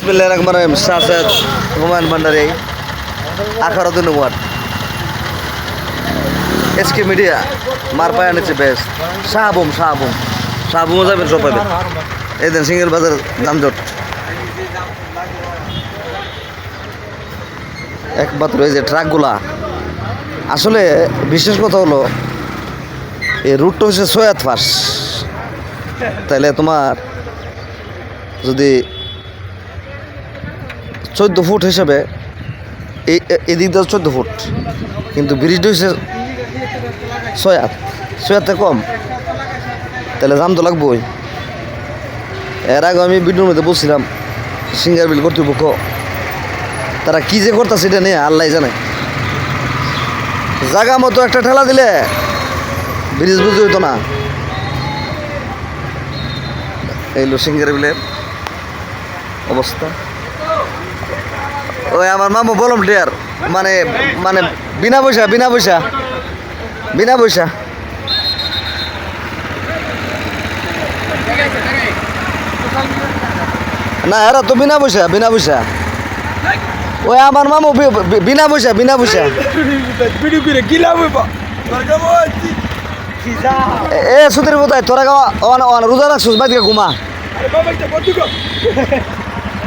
Bismillahirrahmanirrahim. Saset Humayun Bandari. Akhiruddin Umar. SK Media. Marpayan is best. Sahabum. Sahabum যাবেন সব পাবেন। এই দেন single বাজার দামজট। একমাত্র এই যে ট্রাকগুলা আসলে বিশেষ কথা হলো এই রুটটা হচ্ছে সৈয়দ ফাঁস। তাহলে তোমার যদি 14 ফুট হিসেবে এদিক দিয়ে 14 ফুট, কিন্তু ব্রিজটা হচ্ছে সৈয়দ কম, তাহলে দাম তো লাগবোই। এর আগে আমি ভিডিওর মধ্যে বলছিলাম সিঙ্গার বিল কর্তৃপক্ষ তারা কী যে করতেছে এটা নিয়ে আল্লাহ জানে। জায়গা মতো একটা ঠেলা দিলে ব্রিজ বুঝে হইতো না। এইলো সিঙ্গার বিলের অবস্থা। ওই আমার মামু বলম টিয়ার মানে মানে বিনা পয়সা না, এরা তো বিনা পয়সা ওই আমার মামু বিনা পয়সা এ সুতির বোধহয় তোরা রোজা রাখছিস বাদিকে ঘুমা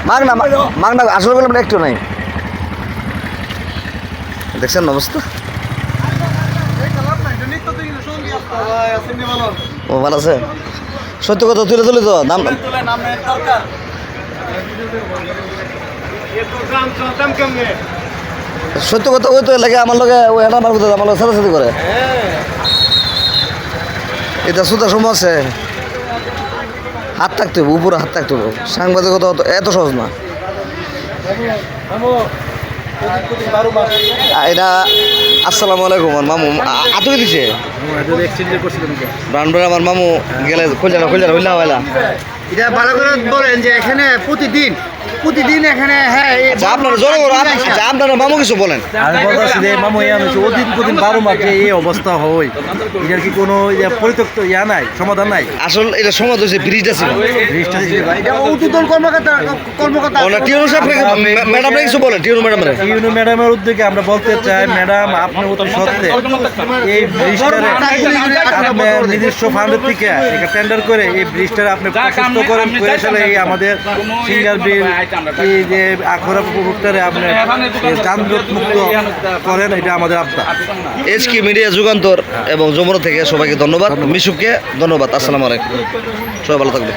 মাগনা আসলে বললাম একটু নাই। দেখছেন অবস্থা? ও ভালো আছে, সত্য কথা তুলে তো দাম সত্য কথা ওই তো লাগে আমার লগে ওই এটা আমার আমার লগে সাথে করে এটা সুতা সময় আছে। হাত থাকতে হবে, উপরে হাত থাকতে হবে। সাংবাদিকতা এত সহজ না। এটা আসসালামু আলাইকুম। আমার মামু আতুকে দিছে ব্রান্ডের। আমার মামু গেলে খোঁজা হইলা এটা ভালো করে বলেন যে এখানে প্রতিদিন এখানে হ্যাঁ আপনার মামু কিছু বলেন। আমি বলতেছি যে মামু প্রতিদিন 12 মাস যে এই অবস্থা হয়, এটার কি কোনো পরিত্যক্ত নাই, সমাধান নাই? আসলে এটা সমাধান হচ্ছে ব্রিজটা ছিল। এটা উদ্বোধন কর্মকর্তা ম্যাডাম কিছু বলেন। টিউনু ম্যাডামের উদ্যোগে আমরা বলতে চাই, ম্যাডাম আপনি অতি সত্ত্বে এই ব্রিজটারে আপনার নিজস্ব ফান্ডের থেকে টেন্ডার করে এই ব্রিজটারে আপনি প্রশস্ত করেন, করে আসলে এই আমাদের সিঙ্গার বিল এই যে আখড়া উপভোক্তারে আপনি যানজট মুক্ত করেন, এটা আমাদের আবদার। SK মিডিয়া যুগান্তর এবং যমুনা থেকে সবাইকে ধন্যবাদ, মিশুককে ধন্যবাদ। আসসালামু আলাইকুম, সবাই ভালো থাকবে।